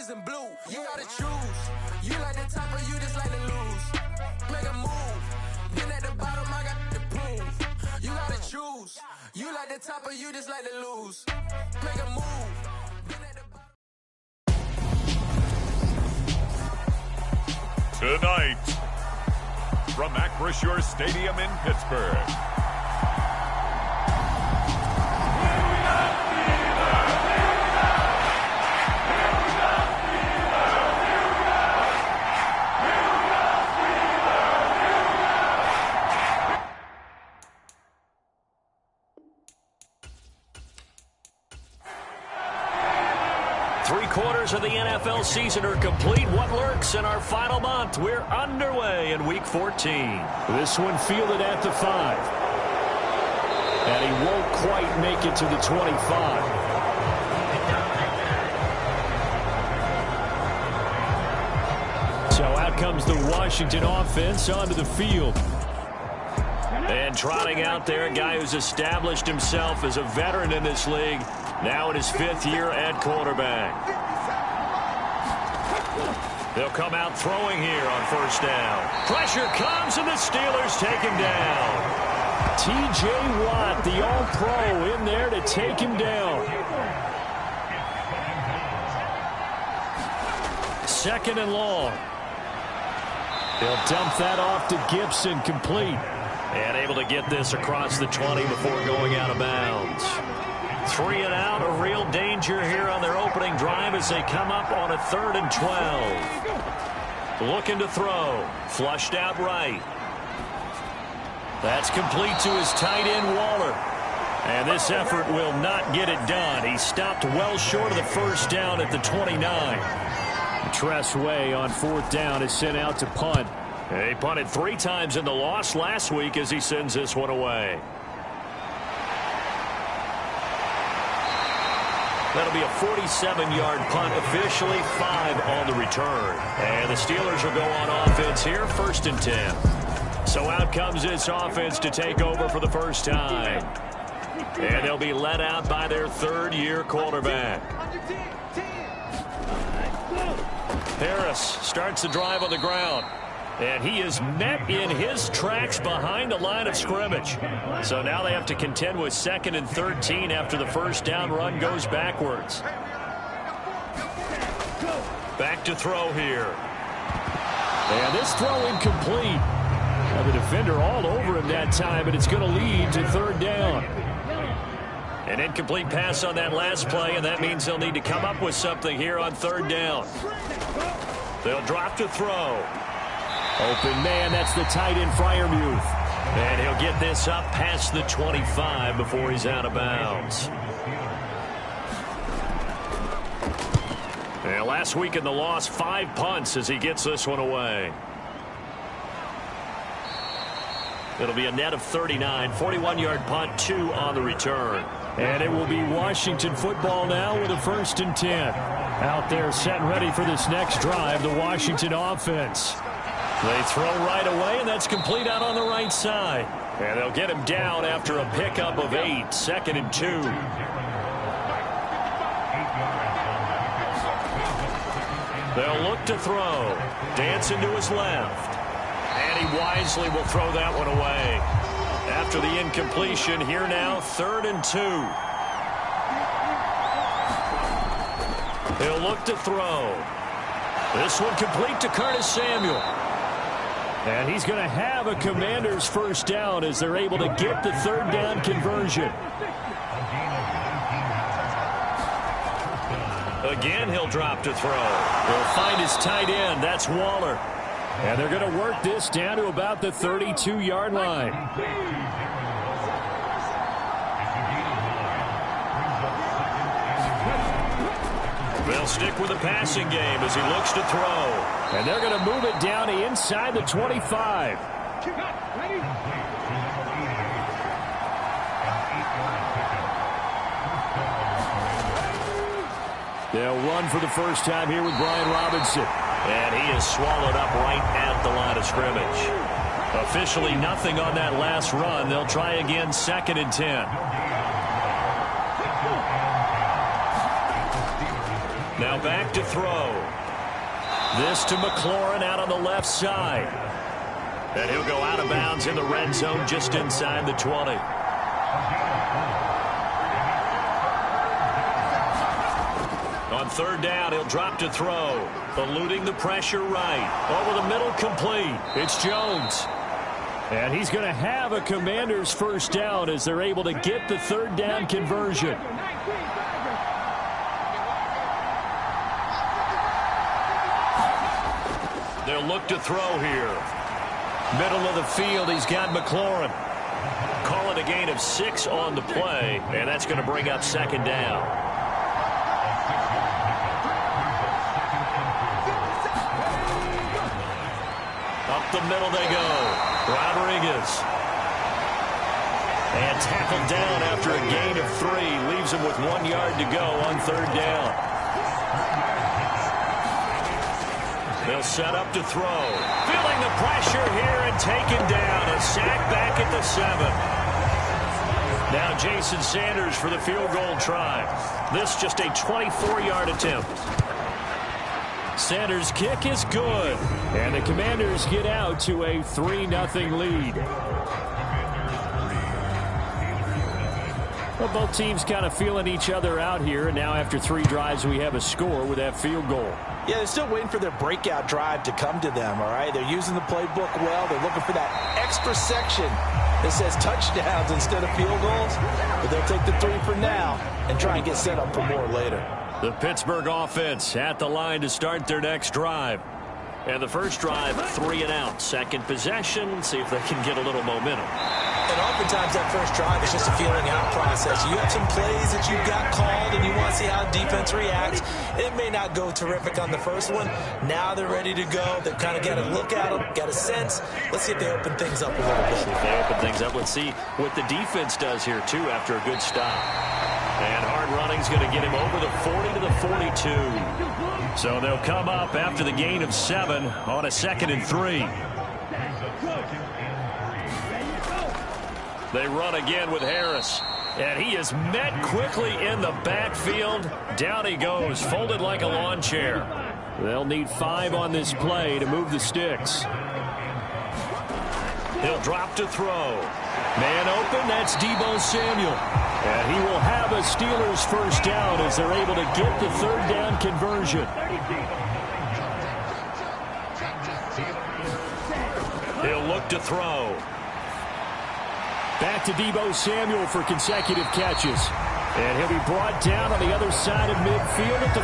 is in blue. You gotta choose. You like the top or you just like to lose. Make a move. Been at the bottom, I got the proof. You gotta choose. You like the top or you just like to lose. Make a move. Been at the bottom. Tonight, from Acrisure Stadium in Pittsburgh. Three-quarters of the NFL season are complete. What lurks in our final month? We're underway in Week 14. This one fielded at the 5. And he won't quite make it to the 25. So out comes the Washington offense onto the field. And trotting out there, a guy who's established himself as a veteran in this league, now in his 5th year at quarterback. They'll come out throwing here on first down. Pressure comes, and the Steelers take him down. T.J. Watt, the All-Pro, in there to take him down. 2nd and long. They'll dump that off to Gibson, complete. And able to get this across the 20 before going out of bounds. 3 and out, a real danger here on their opening drive as they come up on a 3rd and 12. Looking to throw. Flushed out right. That's complete to his tight end, Waller. And this effort will not get it done. He stopped well short of the first down at the 29. Tressway on 4th down is sent out to punt. He punted 3 times in the loss last week as he sends this one away. That'll be a 47-yard punt, officially 5 on the return. And the Steelers will go on offense here, 1st and 10. So out comes this offense to take over for the first time. And they'll be led out by their 3rd-year quarterback. Harris starts the drive on the ground. And he is met in his tracks behind the line of scrimmage. So now they have to contend with 2nd and 13 after the first down run goes backwards. Back to throw here. And this throw incomplete. Now the defender all over him that time, and it's going to lead to 3rd down. An incomplete pass on that last play, and that means they'll need to come up with something here on 3rd down. They'll drop to throw. Open man, that's the tight end, Freiermuth. And he'll get this up past the 25 before he's out of bounds. And last week in the loss, 5 punts as he gets this one away. It'll be a net of 39, 41-yard punt, 2 on the return. And it will be Washington football now with a 1st and 10. Out there set and ready for this next drive, the Washington offense. They throw right away, and that's complete out on the right side. And they'll get him down after a pickup of 8, 2nd and 2. They'll look to throw. Dancing to his left. And he wisely will throw that one away. After the incompletion, here now, 3rd and 2. He'll look to throw. This one complete to Curtis Samuel. And he's going to have a Commander's first down as they're able to get the 3rd down conversion. Again, he'll drop to throw. He'll find his tight end. That's Waller. And they're going to work this down to about the 32-yard line. They'll stick with the passing game as he looks to throw. And they're going to move it down to inside the 25. They'll run for the first time here with Brian Robinson. And he is swallowed up right at the line of scrimmage. Officially nothing on that last run. They'll try again, 2nd and 10. Now back to throw. This to McLaurin out on the left side. And he'll go out of bounds in the red zone just inside the 20. On third down, he'll drop to throw. Eluding the pressure right. Over the middle, complete. It's Jones. And he's going to have a Commanders first down as they're able to get the third down conversion. They'll look to throw here. Middle of the field, he's got McLaurin. Call it a gain of 6 on the play, and that's going to bring up second down. Up the middle they go. Rodriguez. And tackled down after a gain of 3. Leaves him with 1 yard to go on third down. They'll set up to throw. Feeling the pressure here and taken down. A sack back at the 7. Now Jason Sanders for the field goal try. This just a 24-yard attempt. Sanders' kick is good. And the Commanders get out to a 3-0 lead. Well, both teams kind of feeling each other out here. And now after 3 drives, we have a score with that field goal. Yeah, they're still waiting for their breakout drive to come to them, all right? They're using the playbook well. They're looking for that extra section that says touchdowns instead of field goals. But they'll take the 3 for now and try and get set up for more later. The Pittsburgh offense at the line to start their next drive. And the first drive, 3 and out. Second possession, see if they can get a little momentum. And oftentimes that first drive is just a feeling out process. You have some plays that you've got called and you want to see how defense reacts. It may not go terrific on the first one. Now they're ready to go. They've kind of got a look at them, got a sense. Let's see if they open things up a little bit. If they open things up, let's see what the defense does here, too, after a good stop. And hard running's going to get him over the 40 to the 42. So they'll come up after the gain of 7 on a 2nd and 3. They run again with Harris. And he is met quickly in the backfield. Down he goes, folded like a lawn chair. They'll need 5 on this play to move the sticks. He'll drop to throw. Man open, that's Deebo Samuel. And he will have a Steelers first down as they're able to get the third down conversion. He'll look to throw. Back to Deebo Samuel for consecutive catches. And he'll be brought down on the other side of midfield at the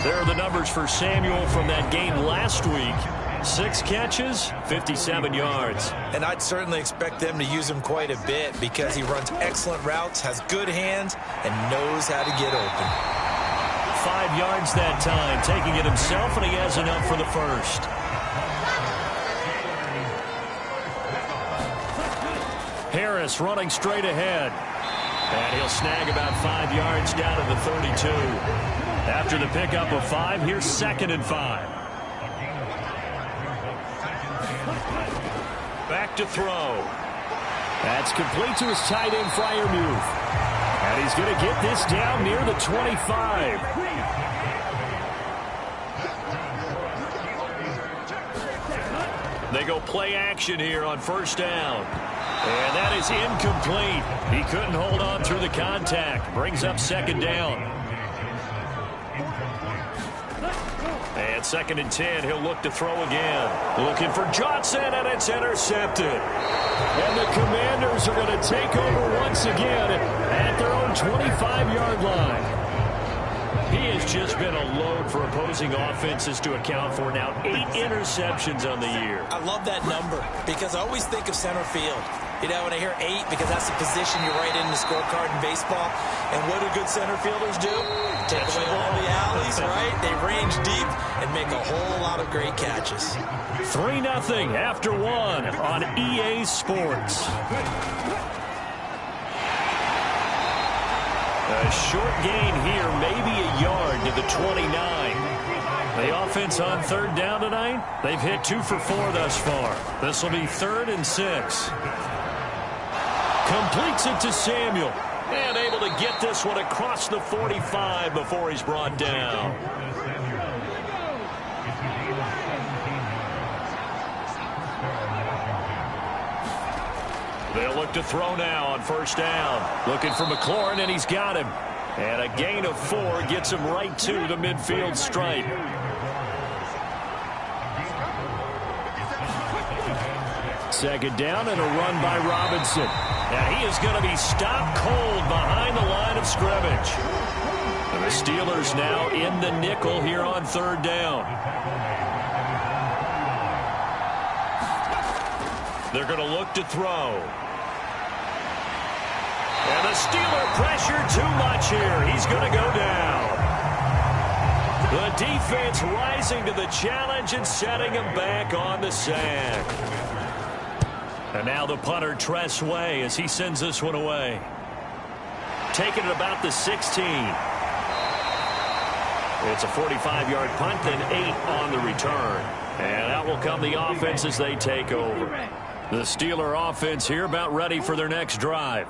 43. There are the numbers for Samuel from that game last week. 6 catches, 57 yards. And I'd certainly expect them to use him quite a bit because he runs excellent routes, has good hands, and knows how to get open. 5 yards that time, taking it himself, and he has enough for the first. Harris running straight ahead. And he'll snag about 5 yards down to the 32. After the pickup of 5, here's 2nd and 5. Back to throw. That's complete to his tight end, Freiermuth. And he's going to get this down near the 25. They go play action here on first down. And that is incomplete. He couldn't hold on through the contact. Brings up 2nd down. And 2nd and 10, he'll look to throw again. Looking for Johnson, and it's intercepted. And the Commanders are going to take over once again at their own 25-yard line. He has just been a load for opposing offenses to account for now. 8 interceptions on the year. I love that number because I always think of center field. You know, when I hear 8, because that's the position you write in the scorecard in baseball. And what do good center fielders do? Take away all the alleys, right? They range deep and make a whole lot of great catches. 3-0 after 1 on EA Sports. A short gain here, maybe a yard to the 29. The offense on third down tonight, they've hit 2 for 4 thus far. This will be 3rd and 6. Completes it to Samuel. And able to get this one across the 45 before he's brought down. They'll look to throw now on first down. Looking for McLaurin, and he's got him. And a gain of 4 gets him right to the midfield stripe. Second down and a run by Robinson. And he is going to be stopped cold behind the line of scrimmage. And the Steelers now in the nickel here on third down. They're going to look to throw. And the Steeler pressure too much here. He's going to go down. The defense rising to the challenge and setting him back on the sack. And now the punter, Tress Way, as he sends this one away. Taking it about the 16. It's a 45-yard punt, then 8 on the return. And out will come the offense as they take over. The Steeler offense here about ready for their next drive.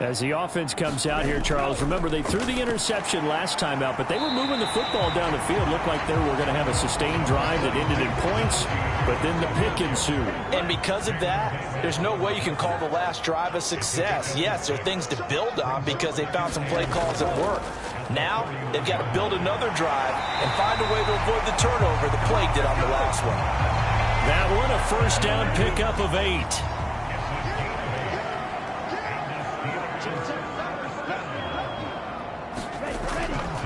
As the offense comes out here, Charles, remember they threw the interception last time out, but they were moving the football down the field. Looked like they were going to have a sustained drive that ended in points, but then the pick ensued. And because of that, there's no way you can call the last drive a success. Yes, there are things to build on because they found some play calls that work. Now, they've got to build another drive and find a way to avoid the turnover the play did on the last one. That one, a first down pickup of 8.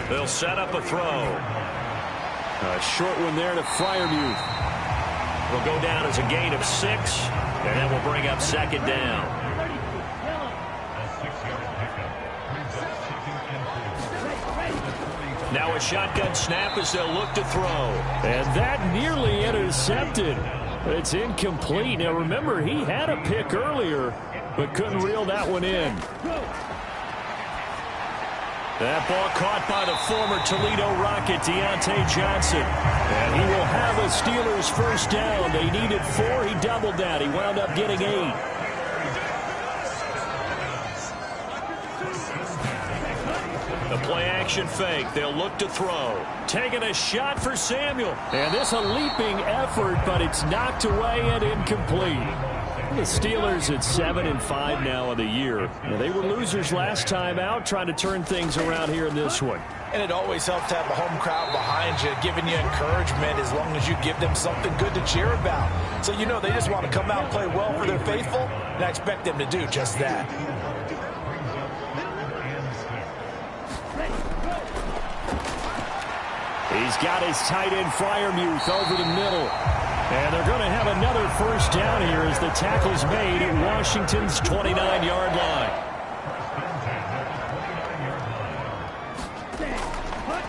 They'll set up a throw. A short one there to Freiermuth. Will go down as a gain of 6, and that will bring up second down. Now a shotgun snap as they'll look to throw. And that nearly intercepted. It's incomplete. Now remember, he had a pick earlier, but couldn't reel that one in. That ball caught by the former Toledo Rocket, Deontay Johnson. And he will have a Steelers first down. They needed 4. He doubled that. He wound up getting 8. The play-action fake. They'll look to throw. Taking a shot for Samuel. And this a leaping effort, but it's knocked away and incomplete. The Steelers at 7-5 now of the year. Now, they were losers last time out, trying to turn things around here in this one. And it always helps to have a home crowd behind you, giving you encouragement as long as you give them something good to cheer about. So you know they just want to come out and play well for their faithful, and I expect them to do just that. He's got his tight end Freiermuth over the middle. And they're going to have another first down here as the tackle's made at Washington's 29-yard line.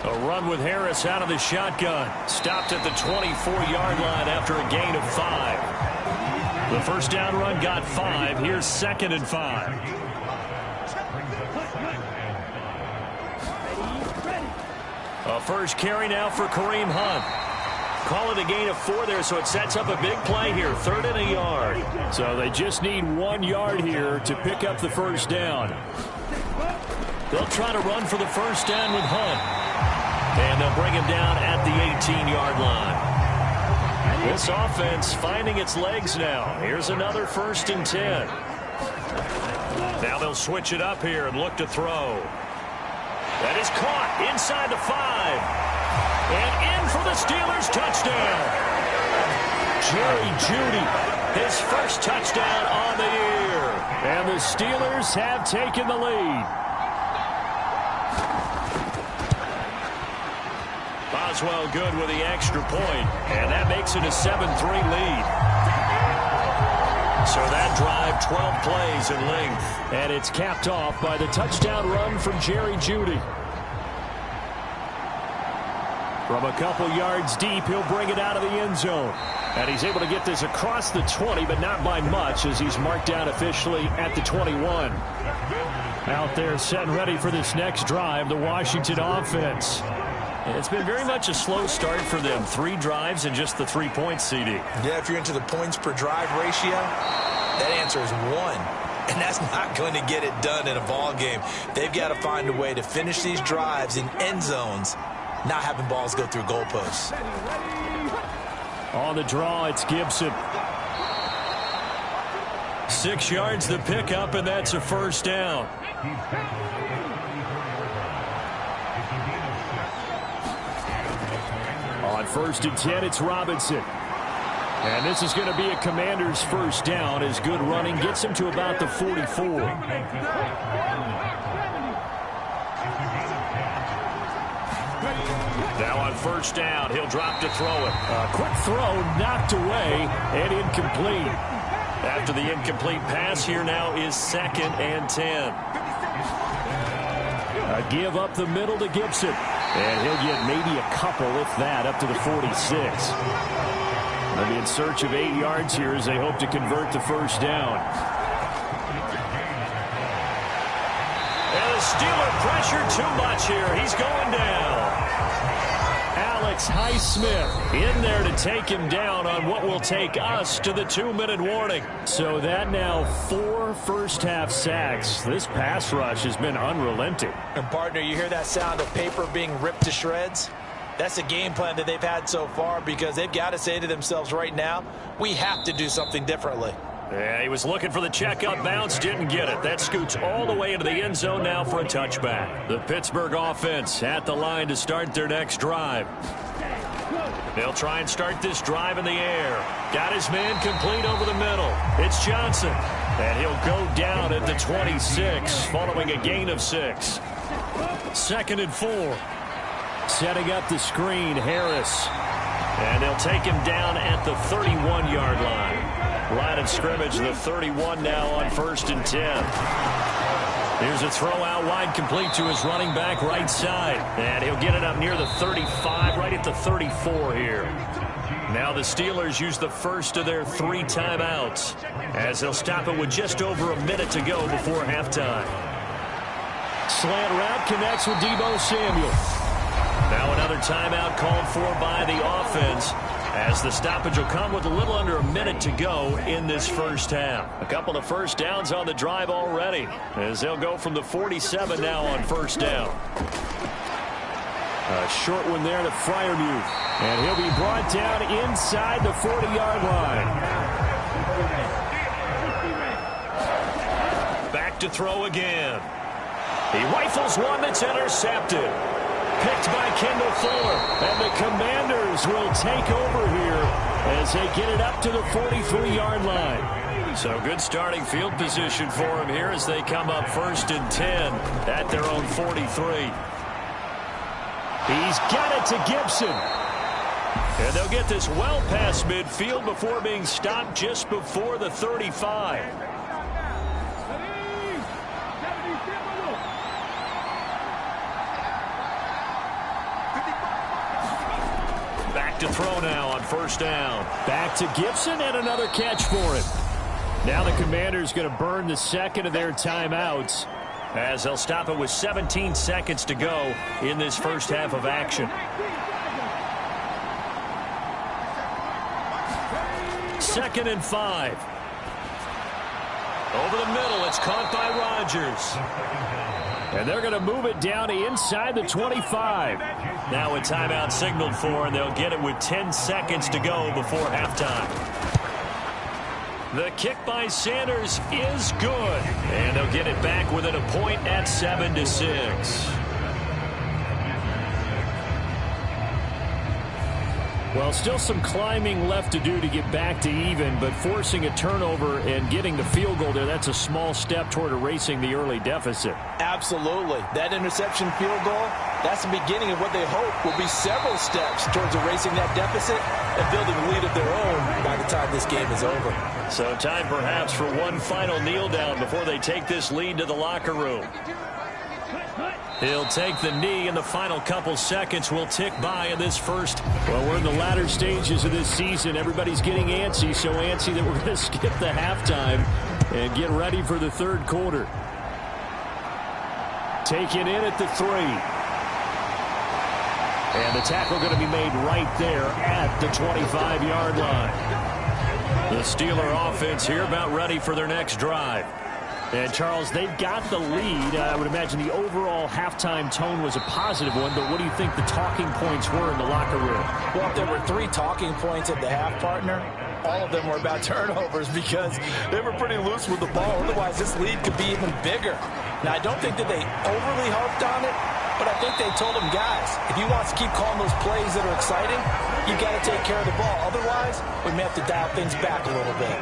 A run with Harris out of the shotgun. Stopped at the 24-yard line after a gain of 5. The first down run got 5. Here's 2nd and 5. A first carry now for Kareem Hunt. Call it a gain of 4 there, so it sets up a big play here. 3rd and a yard. So they just need 1 yard here to pick up the first down. They'll try to run for the first down with Hunt. And they'll bring him down at the 18-yard line. This offense finding its legs now. Here's another 1st and 10. Now they'll switch it up here and look to throw. That is caught inside the 5. And in for the Steelers touchdown. Jerry Jeudy, his first touchdown on the year. And the Steelers have taken the lead. Boswell good with the extra point, and that makes it a 7-3 lead. So that drive, 12 plays in length. And it's capped off by the touchdown run from Jerry Jeudy. From a couple yards deep, he'll bring it out of the end zone. And he's able to get this across the 20, but not by much, as he's marked down officially at the 21. Out there set and ready for this next drive, the Washington offense. It's been very much a slow start for them. 3 drives and just the 3 points, CD. Yeah, if you're into the points per drive ratio, that answer is 1. And that's not going to get it done in a ball game. They've got to find a way to finish these drives in end zones, not having balls go through goalposts. On the draw, it's Gibson. 6 yards the pickup, and that's a first down. On 1st and 10, it's Robinson. And this is going to be a Commander's first down as good running gets him to about the 44. Now on 1st down, he'll drop to throw it. A quick throw knocked away and incomplete. After the incomplete pass, here now is 2nd and 10. A give up the middle to Gibson. And he'll get maybe a couple, if that, up to the 46. They'll be in search of 8 yards here as they hope to convert the first down. And the Steeler pressure too much here. He's going down. Alex Highsmith in there to take him down on what will take us to the 2-minute warning. So that now 4 first-half sacks. This pass rush has been unrelenting. And, partner, you hear that sound of paper being ripped to shreds? That's a game plan that they've had so far because they've got to say to themselves right now, we have to do something differently. Yeah, he was looking for the checkup bounce, didn't get it. That scoots all the way into the end zone now for a touchback. The Pittsburgh offense at the line to start their next drive. They'll try and start this drive in the air. Got his man complete over the middle. It's Johnson. And he'll go down at the 26 following a gain of 6. 2nd and 4. Setting up the screen, Harris. And they'll take him down at the 31-yard line. Line of scrimmage, the 31 now on 1st and 10. Here's a throw out wide, complete to his running back right side. And he'll get it up near the 35, right at the 34 here. Now the Steelers use the first of their 3 timeouts as they'll stop it with just over a minute to go before halftime. Slant route connects with Deebo Samuel. Now another timeout called for by the offense as the stoppage will come with a little under a minute to go in this first half. A couple of first downs on the drive already as they'll go from the 47 now on 1st down. A short one there to Freiermuth. And he'll be brought down inside the 40-yard line. Back to throw again. He rifles one that's intercepted. Picked by Kendall Fuller. And the Commanders will take over here as they get it up to the 43-yard line. So good starting field position for him here as they come up 1st and 10 at their own 43. He's got it to Gibson. And they'll get this well past midfield before being stopped just before the 35. Back to throw now on 1st down. Back to Gibson and another catch for him. Now the Commanders going to burn the second of their timeouts as they'll stop it with 17 seconds to go in this first half of action. 2nd and 5. Over the middle, it's caught by Rodgers. And they're going to move it down to inside the 25. Now a timeout signaled for, and they'll get it with 10 seconds to go before halftime. The kick by Sanders is good. And they'll get it back within a point at 7-6. Well, still some climbing left to do to get back to even, but forcing a turnover and getting the field goal there, that's a small step toward erasing the early deficit. Absolutely. That interception field goal, that's the beginning of what they hope will be several steps towards erasing that deficit and building a lead of their own by the time this game is over. So time perhaps for one final kneel down before they take this lead to the locker room. He'll take the knee, and the final couple seconds will tick by in this first. Well, we're in the latter stages of this season. Everybody's getting antsy, so antsy that we're going to skip the halftime and get ready for the third quarter. Taken in at the 3. And the tackle going to be made right there at the 25-yard line. The Steeler offense here about ready for their next drive. And, Charles, they've got the lead. I would imagine the overall halftime tone was a positive one, but what do you think the talking points were in the locker room? Well, if there were 3 talking points at the half, partner, all of them were about turnovers because they were pretty loose with the ball. Otherwise, this lead could be even bigger. Now, I don't think that they overly harped on it, but I think they told them, guys, if you want to keep calling those plays that are exciting, you got to take care of the ball. Otherwise, we may have to dial things back a little bit.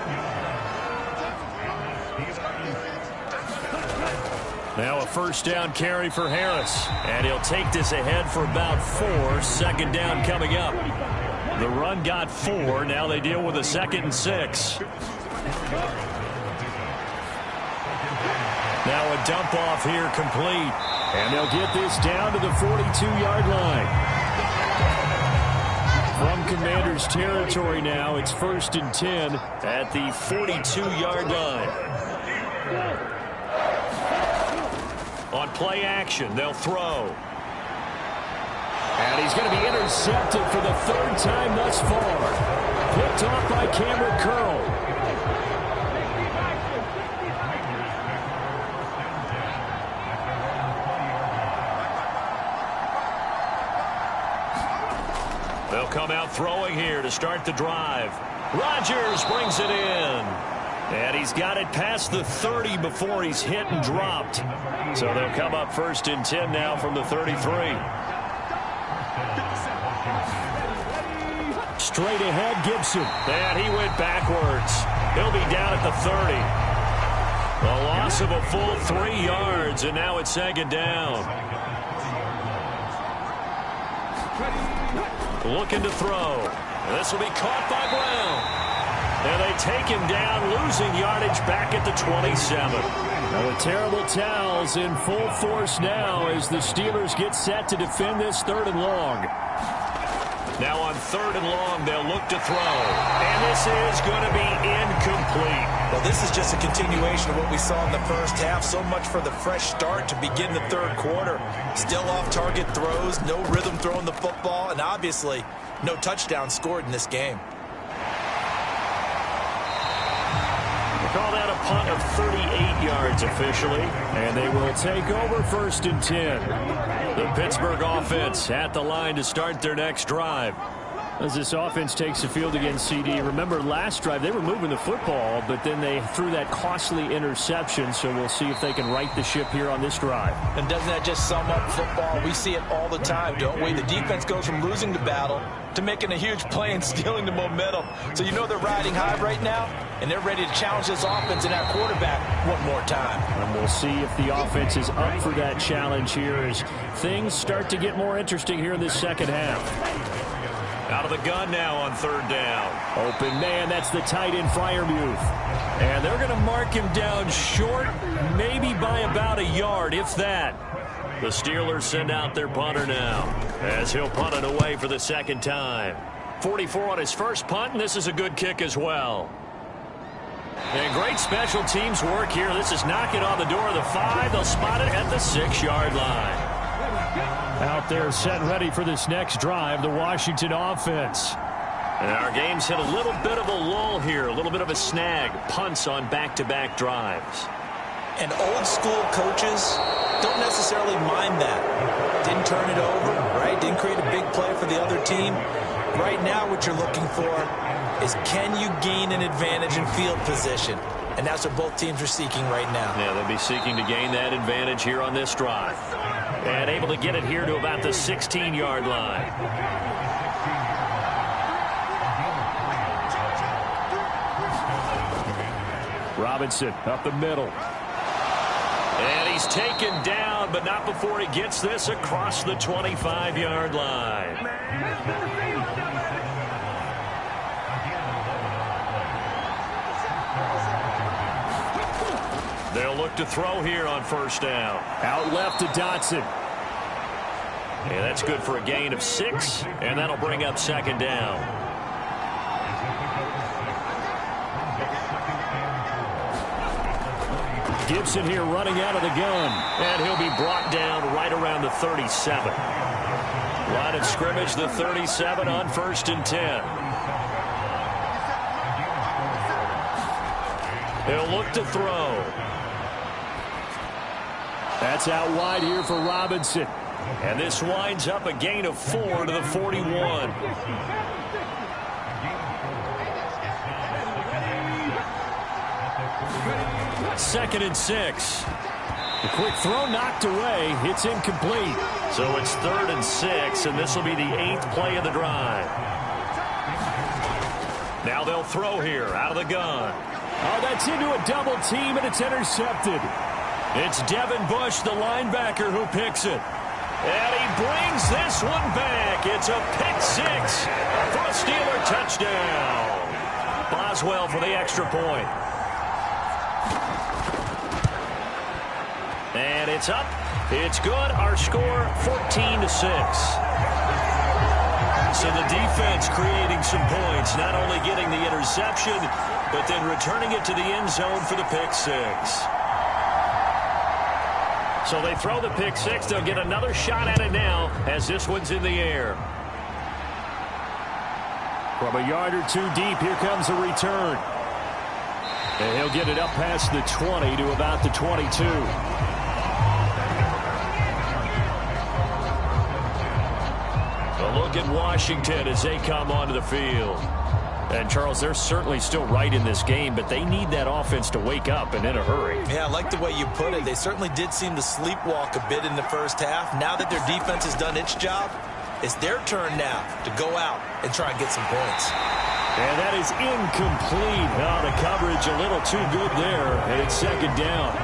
Now a first down carry for Harris. And he'll take this ahead for about 4. Second down coming up. The run got 4. Now they deal with a 2nd and 6. Now a dump off here complete. And they'll get this down to the 42-yard line. From Commanders territory now, it's 1st and 10 at the 42-yard line. On play action, they'll throw. And he's going to be intercepted for the 3rd time thus far. Picked off by Cameron Curl. They'll come out throwing here to start the drive. Rodgers brings it in. And he's got it past the 30 before he's hit and dropped. So they'll come up 1st and 10 now from the 33. Straight ahead, Gibson. And he went backwards. He'll be down at the 30. A loss of a full 3 yards, and now it's 2nd down. Looking to throw. This will be caught by Brown. And they take him down, losing yardage back at the 27. Now the terrible towels in full force now as the Steelers get set to defend this 3rd and long. Now on 3rd and long, they'll look to throw. And this is going to be incomplete. Well, this is just a continuation of what we saw in the first half. So much for the fresh start to begin the 3rd quarter. Still off-target throws, no rhythm throwing the football, and obviously no touchdown scored in this game. Call that a punt of 38 yards officially. And they will take over 1st and 10. The Pittsburgh offense at the line to start their next drive. As this offense takes the field against CD, remember last drive they were moving the football, but then they threw that costly interception, so we'll see if they can right the ship here on this drive. And doesn't that just sum up football? We see it all the time, don't we? The defense goes from losing the battle to making a huge play and stealing the momentum. So you know they're riding high right now, and they're ready to challenge this offense and that quarterback one more time. And we'll see if the offense is up for that challenge here as things start to get more interesting here in this 2nd half. Out of the gun now on 3rd down. Open man, that's the tight end Freiermuth. And they're going to mark him down short, maybe by about a yard, if that. The Steelers send out their punter now, as he'll punt it away for the 2nd time. 44 on his first punt, and this is a good kick as well. And great special teams work here. This is knocking on the door of the 5. They'll spot it at the 6-yard line. Out there set ready for this next drive, the Washington offense. And our game's hit a little bit of a lull here, a little bit of a snag. Punts on back-to-back drives. And old-school coaches don't necessarily mind that. Didn't turn it over, right? Didn't create a big play for the other team. Right now what you're looking for is can you gain an advantage in field position? And that's what both teams are seeking right now. Yeah, they'll be seeking to gain that advantage here on this drive. And able to get it here to about the 16-yard line. Robinson up the middle. And he's taken down, but not before he gets this across the 25-yard line. They'll look to throw here on 1st down. Out left to Dotson. And that's good for a gain of 6, and that'll bring up 2nd down. Gibson here running out of the gun. And he'll be brought down right around the 37. Line of scrimmage, the 37 on 1st and 10. He'll look to throw. That's out wide here for Robinson. And this winds up a gain of 4 to the 41. Second and 6. The quick throw knocked away. It's incomplete. So it's 3rd and 6, and this will be the 8th play of the drive. Now they'll throw here out of the gun. Oh, that's into a double team, and it's intercepted. It's Devin Bush, the linebacker, who picks it. And he brings this one back. It's a pick 6 for a Steeler touchdown. Boswell for the extra point. And it's up. It's good. Our score, 14 to 6. So the defense creating some points, not only getting the interception, but then returning it to the end zone for the pick 6. So they throw the pick 6. They'll get another shot at it now as this one's in the air. From a yard or two deep, here comes a return. And he'll get it up past the 20 to about the 22. A look at Washington as they come onto the field. And, Charles, they're certainly still right in this game, but they need that offense to wake up and in a hurry. Yeah, I like the way you put it. They certainly did seem to sleepwalk a bit in the first half. Now that their defense has done its job, it's their turn now to go out and try and get some points. And that is incomplete. Oh, the coverage a little too good there, and it's second down.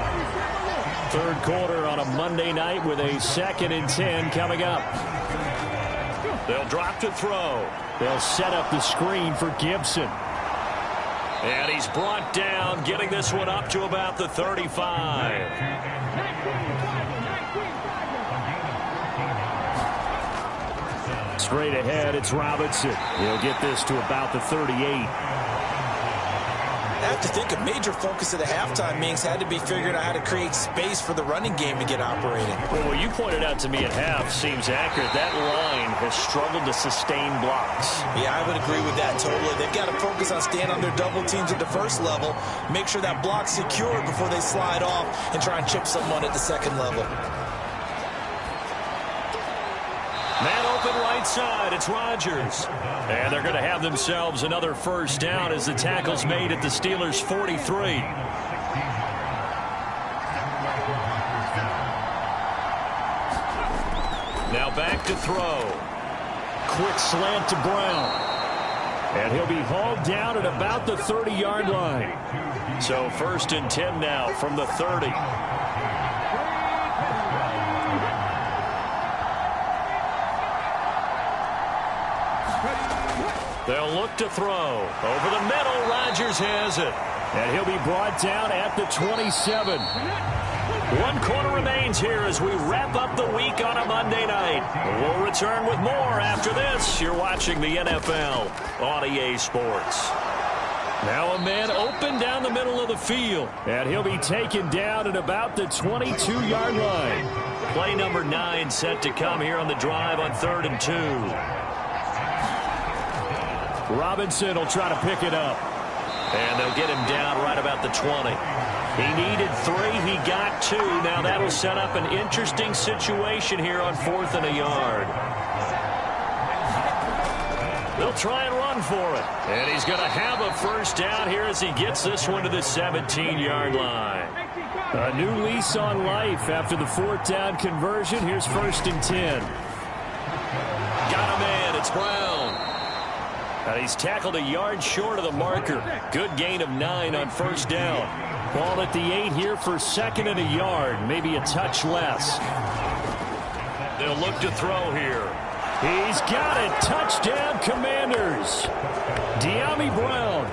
Third quarter on a Monday night with a 2nd and 10 coming up. They'll drop to throw. They'll set up the screen for Gibson. And he's brought down, getting this one up to about the 35. Straight ahead, it's Robinson. He'll get this to about the 38. I have to think a major focus of the halftime meetings had to be figuring out how to create space for the running game to get operating. Well, what you pointed out to me at half seems accurate. That line has struggled to sustain blocks. Yeah, I would agree with that totally. They've got to focus on staying on their double teams at the first level, make sure that block's secured before they slide off and try and chip someone at the second level. Man open right side, it's Rodgers. And they're going to have themselves another first down as the tackle's made at the Steelers' 43. Now back to throw. Quick slant to Brown. And he'll be hauled down at about the 30-yard line. So 1st and 10 now from the 30. They'll look to throw. Over the middle, Rodgers has it. And he'll be brought down at the 27. 1 quarter remains here as we wrap up the week on a Monday night. We'll return with more after this. You're watching the NFL on EA Sports. Now a man open down the middle of the field. And he'll be taken down at about the 22-yard line. Play number 9 set to come here on the drive on 3rd and 2. Robinson will try to pick it up. And they'll get him down right about the 20. He needed 3. He got 2. Now that'll set up an interesting situation here on 4th and a yard. They'll try and run for it. And he's going to have a first down here as he gets this one to the 17-yard line. A new lease on life after the 4th down conversion. Here's 1st and 10. Got a man. It's Brown. And he's tackled a yard short of the marker. Good gain of 9 on 1st down. Ball at the 8 here for 2nd and a yard. Maybe a touch less. They'll look to throw here. He's got it. Touchdown, Commanders. De'Ami Brown.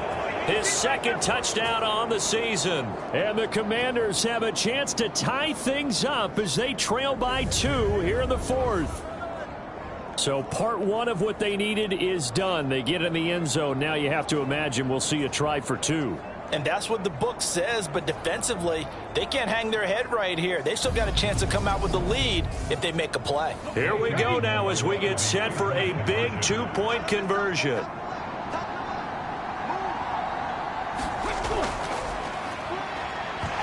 His 2nd touchdown on the season. And the Commanders have a chance to tie things up as they trail by 2 here in the 4th. So part 1 of what they needed is done. They get in the end zone. Now you have to imagine we'll see a try for 2. And that's what the book says, but defensively, they can't hang their head right here. They still got a chance to come out with the lead if they make a play. Here we go now as we get set for a big 2-point conversion.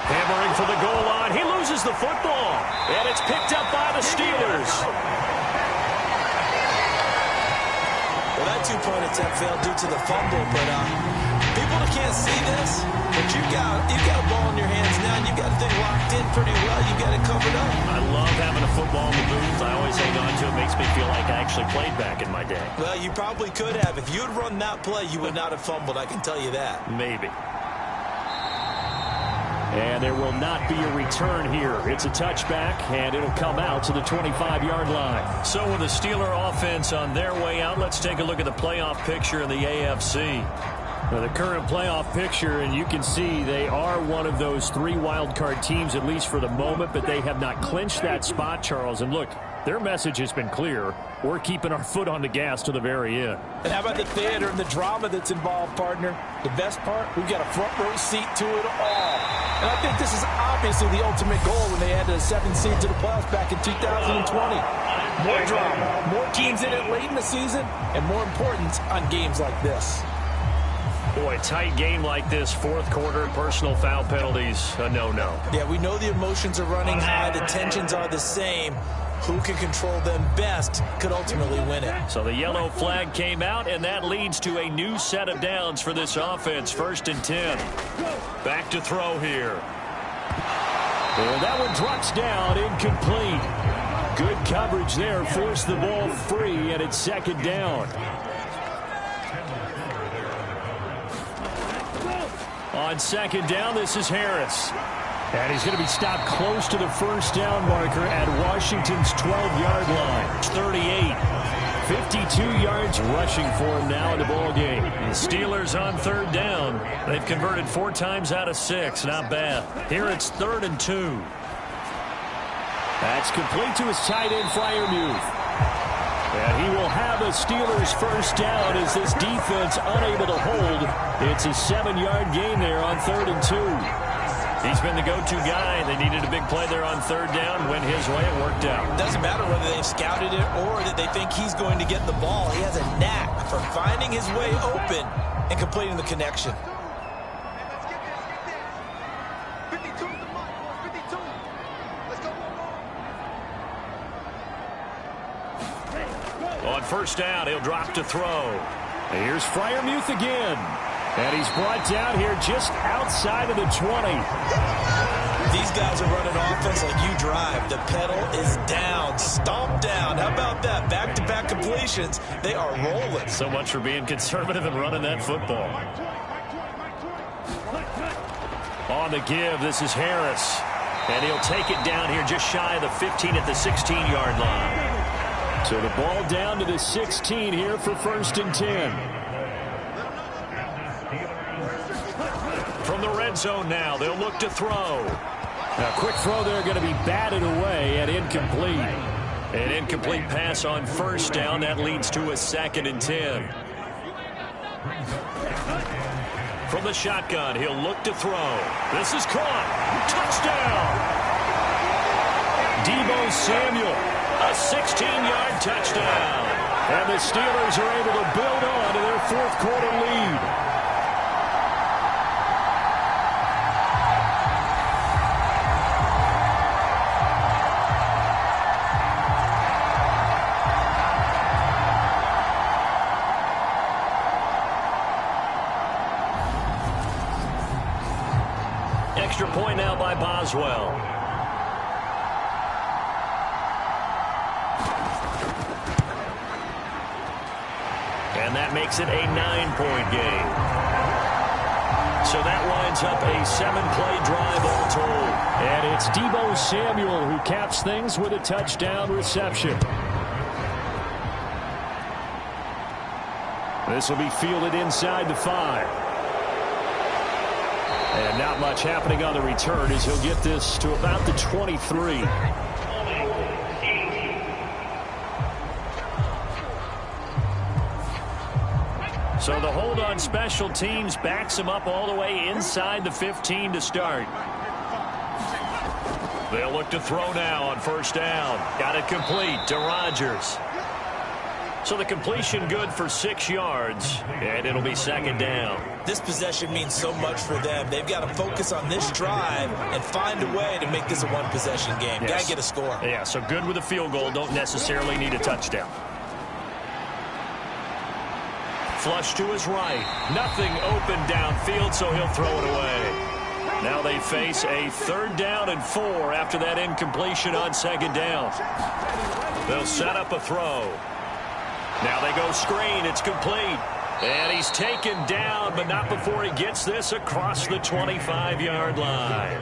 Hammering for the goal line. He loses loses the football, and it's picked up by the Steelers. Well, that two-point attempt failed due to the fumble, but people that can't see this, but you've got a ball in your hands now, and you've got the thing locked in pretty well. You've got it covered up. I love having a football in the booth. I always hang on to it. It makes me feel like I actually played back in my day. Well, you probably could have. If you had run that play, you would not have fumbled. I can tell you that. Maybe. And there will not be a return here. It's a touchback, and it'll come out to the 25-yard line. So with the Steeler offense on their way out, let's take a look at the playoff picture in the AFC. Now, the current playoff picture, and you can see they are one of those 3 wildcard teams, at least for the moment, but they have not clinched that spot, Charles. And look, their message has been clear. We're keeping our foot on the gas to the very end. And how about the theater and the drama that's involved, partner? The best part, we've got a front row seat to it all. And I think this is obviously the ultimate goal when they added a 7th seed to the playoffs back in 2020. More drama, more teams in it late in the season, and more importance on games like this. Boy, tight game like this, fourth quarter, personal foul penalties, a no-no. Yeah, we know the emotions are running high, the tensions are the same. Who can control them best could ultimately win it. So the yellow flag came out, and that leads to a new set of downs for this offense. 1st and 10. Back to throw here. And that one drops down, incomplete. Good coverage there, forced the ball free, and it's 2nd down. On 2nd down, this is Harris. And he's going to be stopped close to the 1st down marker at Washington's 12-yard line. 38. 52 yards rushing for him now in the ball game. The Steelers on 3rd down. They've converted 4 times out of 6. Not bad. Here it's 3rd and 2. That's complete to his tight end, Freiermuth. And he will have a Steelers 1st down as this defense unable to hold. It's a 7-yard gain there on 3rd and 2. He's been the go-to guy. They needed a big play there on 3rd down. Went his way. It worked out. It doesn't matter whether they've scouted it or that they think he's going to get the ball. He has a knack for finding his way open and completing the connection. On 1st down, he'll drop to throw. And here's Freiermuth again. And he's brought down here just outside of the 20. These guys are running offense like you drive. The pedal is down, stomped down. How about that? Back-to-back completions. They are rolling. So much for being conservative and running that football. On the give, this is Harris. And he'll take it down here just shy of the 15 at the 16-yard line. So the ball down to the 16 here for 1st and 10. From the red zone now, they'll look to throw. A quick throw there going to be batted away and incomplete. An incomplete pass on 1st down. That leads to a 2nd and 10. From the shotgun, he'll look to throw. This is caught. Touchdown! Deebo Samuel, a 16-yard touchdown. And the Steelers are able to build on to their 4th quarter lead. Extra point now by Boswell. And that makes it a 9-point game. So that winds up a 7-play drive all told. And it's Deebo Samuel who caps things with a touchdown reception. This will be fielded inside the 5. And not much happening on the return as he'll get this to about the 23. So the hold on special teams backs him up all the way inside the 15 to start. They'll look to throw now on 1st down. Got it complete to Rodgers. So the completion good for 6 yards, and it'll be second down. This possession means so much for them. They've got to focus on this drive and find a way to make this a one-possession game. Yes. Got to get a score. Yeah, so good with a field goal. Don't necessarily need a touchdown. Flush to his right. Nothing open downfield, so he'll throw it away. Now they face a 3rd down and 4 after that incompletion on 2nd down. They'll set up a throw. Now they go screen. It's complete. And he's taken down, but not before he gets this across the 25-yard line.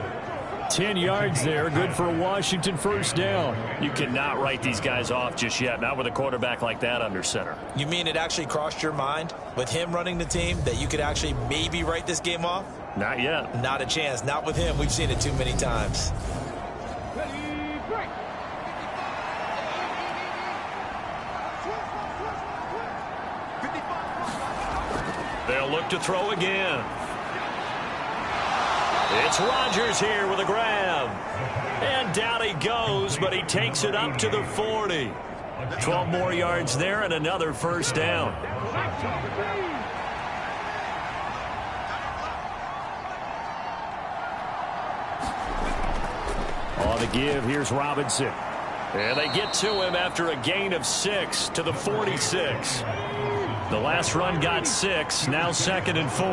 10 yards there. Good for a Washington 1st down. You cannot write these guys off just yet, not with a quarterback like that under center. You mean it actually crossed your mind with him running the team that you could actually maybe write this game off? Not yet. Not a chance. Not with him. We've seen it too many times. They'll look to throw again. It's Rodgers here with a grab. And down he goes, but he takes it up to the 40. 12 more yards there and another 1st down. On the give, here's Robinson. And they get to him after a gain of 6 to the 46. The last run got 6, now 2nd and 4.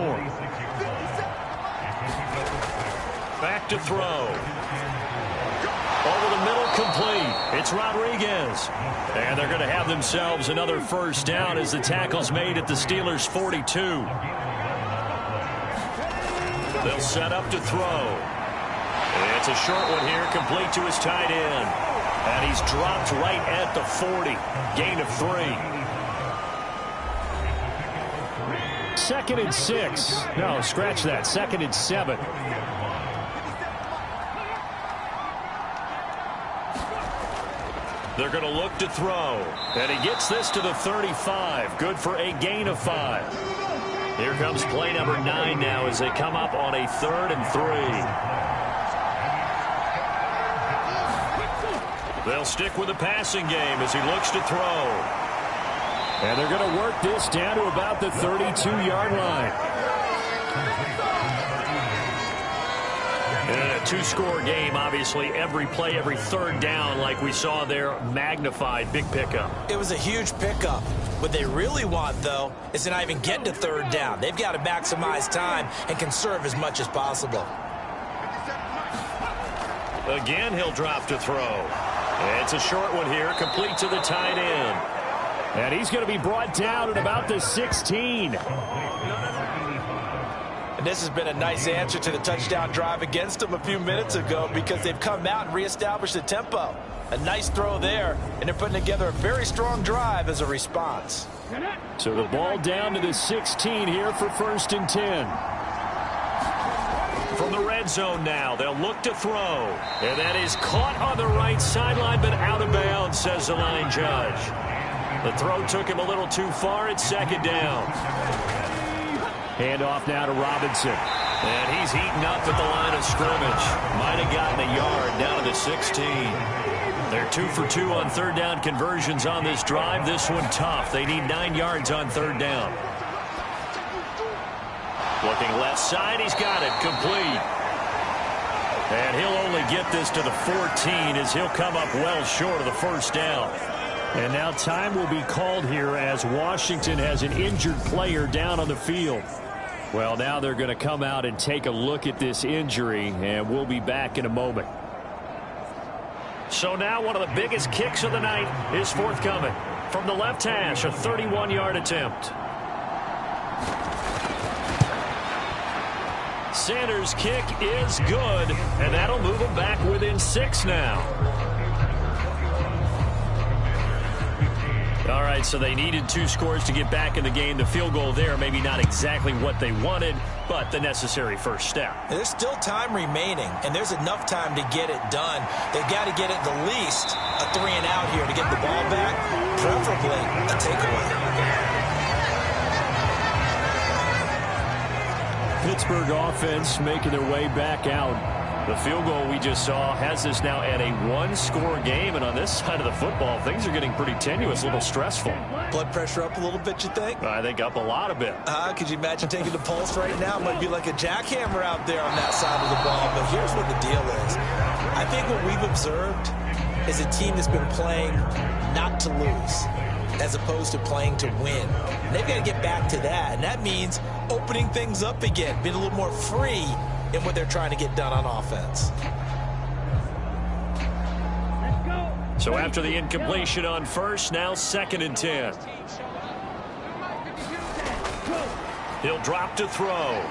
Back to throw. Over the middle, complete. It's Rodriguez. And they're going to have themselves another 1st down as the tackle's made at the Steelers' 42. They'll set up to throw. It's a short one here, complete to his tight end. And he's dropped right at the 40. Gain of 3. 2nd and 6. No, scratch that. 2nd and 7. They're going to look to throw. And he gets this to the 35. Good for a gain of 5. Here comes play number 9 now as they come up on a 3rd and 3. They'll stick with the passing game as he looks to throw. And they're going to work this down to about the 32-yard line. In a 2-score game, obviously, every play, every 3rd down, like we saw there, magnified. Big pickup. It was a huge pickup. What they really want, though, is to not even get to 3rd down. They've got to maximize time and conserve as much as possible. Again, he'll drop to throw. It's a short one here, complete to the tight end. And he's going to be brought down at about the 16. And this has been a nice answer to the touchdown drive against them a few minutes ago because they've come out and reestablished the tempo. A nice throw there, and they're putting together a very strong drive as a response. So the ball down to the 16 here for 1st and 10. From the red zone now, they'll look to throw. And that is caught on the right sideline, but out of bounds, says the line judge. The throw took him a little too far. It's 2nd down. Handoff now to Robinson. And he's heating up at the line of scrimmage. Might have gotten a yard down to the 16. They're 2 for 2 on 3rd down conversions on this drive. This one tough. They need 9 yards on 3rd down. Looking left side. He's got it. Complete. And he'll only get this to the 14 as he'll come up well short of the 1st down. And now time will be called here as Washington has an injured player down on the field. Well, now they're going to come out and take a look at this injury, and we'll be back in a moment. So now one of the biggest kicks of the night is forthcoming. From the left hash, a 31-yard attempt. Sanders' kick is good, and that'll move him back within 6 now. All right, so they needed 2 scores to get back in the game. The field goal there, maybe not exactly what they wanted, but the necessary first step. There's still time remaining, and there's enough time to get it done. They've got to get at the least a 3-and-out here to get the ball back, preferably a takeaway. Pittsburgh offense making their way back out. The field goal we just saw has us now at a one-score game, and on this side of the football, things are getting pretty tenuous, a little stressful. Blood pressure up a little bit, you think? I think up a lot of it. Could you imagine taking the pulse right now? It might be like a jackhammer out there on that side of the ball. But here's what the deal is. I think what we've observed is a team that's been playing not to lose as opposed to playing to win. And they've got to get back to that, and that means opening things up again, being a little more free in what they're trying to get done on offense. So after the incompletion on first, now 2nd and 10. He'll drop to throw.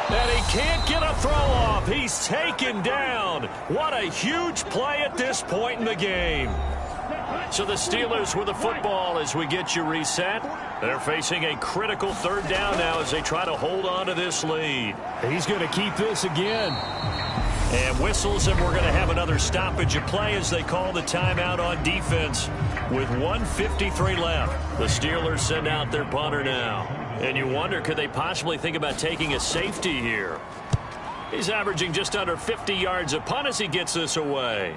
And he can't get a throw off. He's taken down. What a huge play at this point in the game. So the Steelers with the football as we get you reset. They're facing a critical 3rd down now as they try to hold on to this lead. He's going to keep this again. And whistles, and we're going to have another stoppage of play as they call the timeout on defense. With 1:53 left, the Steelers send out their punter now. And you wonder, could they possibly think about taking a safety here? He's averaging just under 50 yards a punt as he gets this away.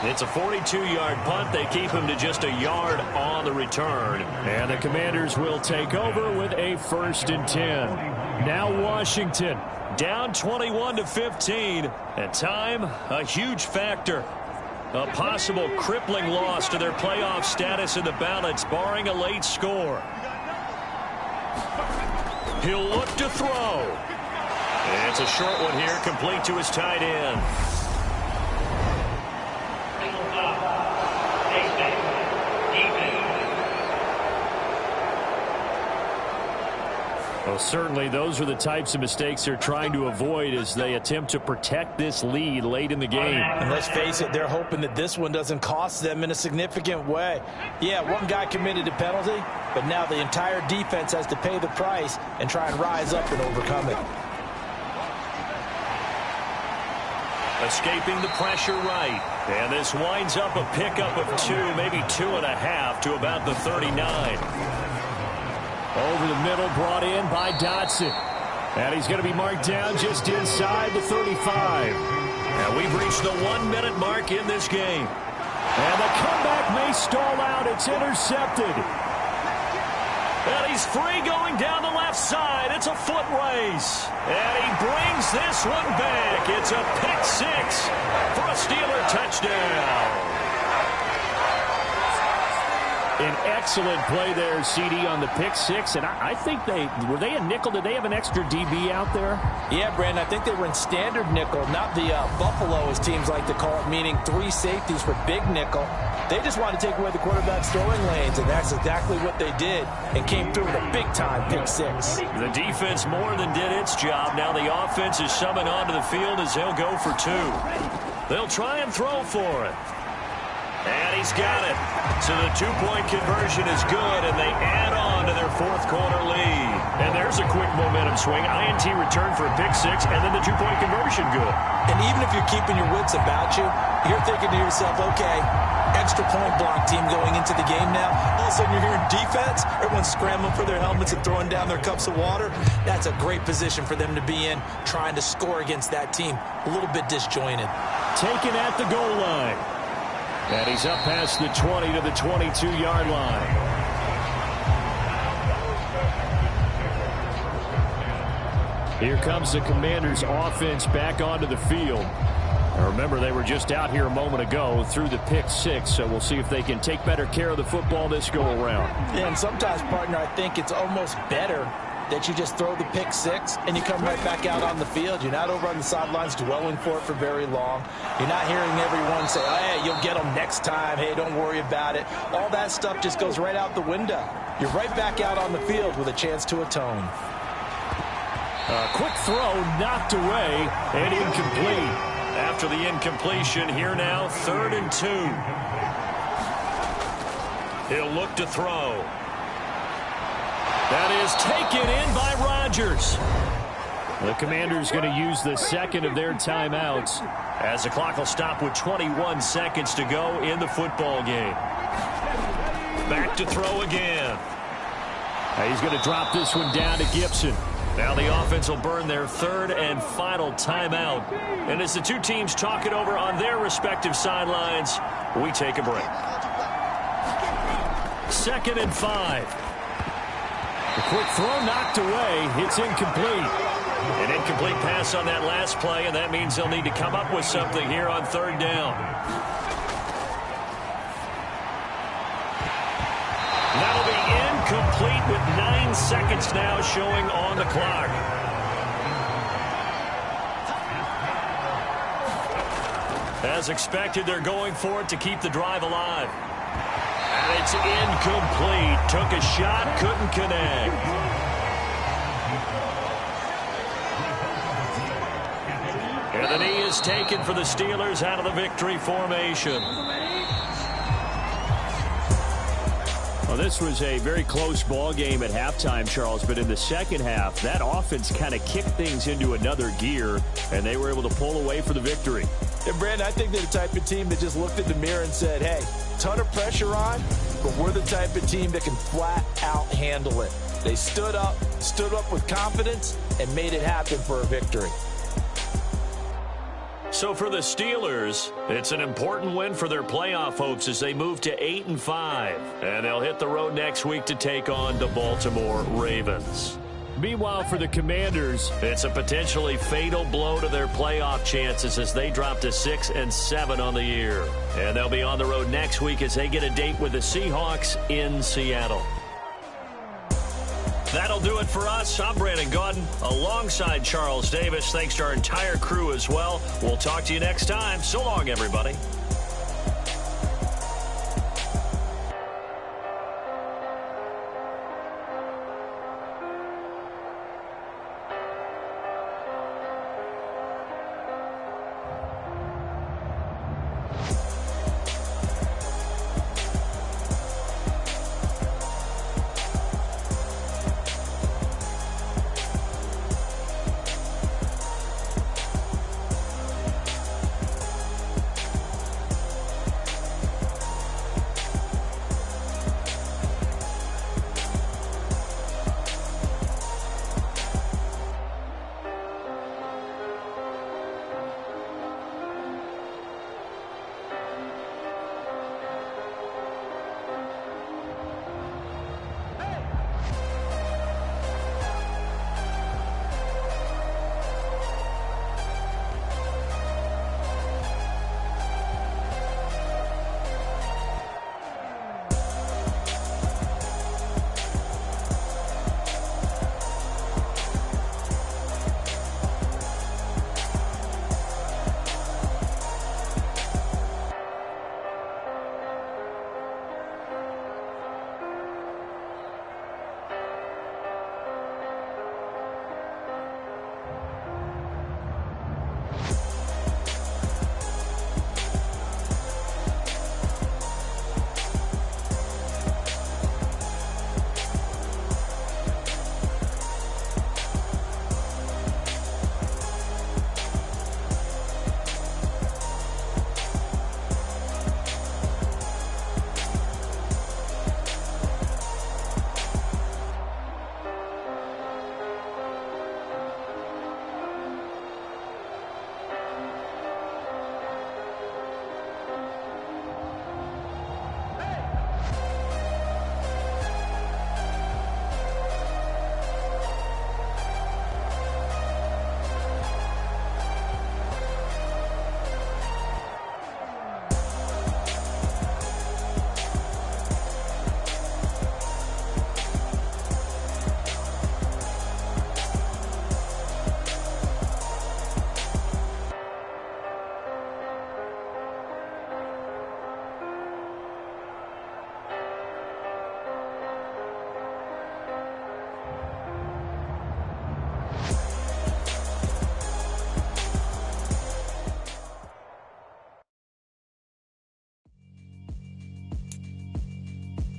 It's a 42-yard punt. They keep him to just a yard on the return. And the Commanders will take over with a 1st and 10. Now Washington. Down 21-15. And time, a huge factor. A possible crippling loss to their playoff status in the balance, barring a late score. He'll look to throw. It's a short one here, complete to his tight end. Well, certainly those are the types of mistakes they're trying to avoid as they attempt to protect this lead late in the game. And let's face it, they're hoping that this one doesn't cost them in a significant way. Yeah, one guy committed a penalty, but now the entire defense has to pay the price and try and rise up and overcome it. Escaping the pressure right. And this winds up a pickup of 2, maybe 2.5 to about the 39. Over the middle, brought in by Dotson. And he's going to be marked down just inside the 35. And we've reached the 1-minute mark in this game. And the comeback may stall out. It's intercepted. And he's free going down the left side. It's a foot race. And he brings this one back. It's a pick 6 for a Steeler touchdown. An excellent play there, CD, on the pick 6. And I think were they a nickel? Did they have an extra DB out there? Yeah, Brandon, I think they were in standard nickel, not the Buffalo, as teams like to call it, meaning 3 safeties for big nickel. They just wanted to take away the quarterback's throwing lanes, and that's exactly what they did, and came through with a big-time pick 6. The defense more than did its job. Now the offense is summoned onto the field as they'll go for 2. They'll try and throw for it. And he's got it. So the 2-point conversion is good, and they add on to their 4th quarter lead. And there's a quick momentum swing. INT return for a pick 6, and then the 2-point conversion good. And even if you're keeping your wits about you, you're thinking to yourself, okay, extra point block team going into the game now. All of a sudden you're hearing defense. Everyone's scrambling for their helmets and throwing down their cups of water. That's a great position for them to be in, trying to score against that team. A little bit disjointed. Taken at the goal line. And he's up past the 20 to the 22-yard line. Here comes the Commanders' offense back onto the field. Now remember, they were just out here a moment ago through the pick 6, so we'll see if they can take better care of the football this go-around. Yeah, and sometimes, partner, I think it's almost better that you just throw the pick 6 and you come right back out on the field. You're not over on the sidelines dwelling for it for very long. You're not hearing everyone say, oh, hey, you'll get them next time. Hey, don't worry about it. All that stuff just goes right out the window. You're right back out on the field with a chance to atone. A quick throw knocked away and incomplete. After the incompletion, here now, 3rd and 2. He'll look to throw. That is taken in by Rodgers. The Commanders going to use the 2nd of their timeouts as the clock will stop with 21 seconds to go in the football game. Back to throw again. He's going to drop this one down to Gibson. Now the offense will burn their third and final timeout. And as the two teams talk it over on their respective sidelines, we take a break. 2nd and 5. The quick throw knocked away. It's incomplete. An incomplete pass on that last play, and that means they'll need to come up with something here on 3rd down. That'll be incomplete with 9 seconds now showing on the clock. As expected, they're going for it to keep the drive alive. And it's incomplete. Took a shot, couldn't connect. And the knee is taken for the Steelers out of the victory formation. Well, this was a very close ball game at halftime, Charles, but in the second half, that offense kind of kicked things into another gear, and they were able to pull away for the victory. And, Brandon, I think they're the type of team that just looked at the mirror and said, hey, ton of pressure on, but we're the type of team that can flat out handle it. They stood up with confidence, and made it happen for a victory. So for the Steelers, it's an important win for their playoff hopes as they move to 8-5. And they'll hit the road next week to take on the Baltimore Ravens. Meanwhile, for the Commanders, it's a potentially fatal blow to their playoff chances as they drop to 6-7 on the year. And they'll be on the road next week as they get a date with the Seahawks in Seattle. That'll do it for us. I'm Brandon Gaudin alongside Charles Davis. Thanks to our entire crew as well. We'll talk to you next time. So long, everybody.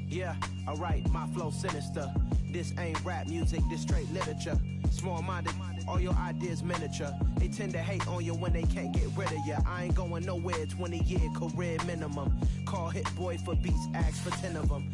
Yeah, alright, my flow sinister. This ain't rap music, this straight literature. Small-minded, all your ideas miniature. They tend to hate on you when they can't get rid of you. I ain't going nowhere, 20-year career minimum. Call Hit Boy for beats, ask for 10 of them.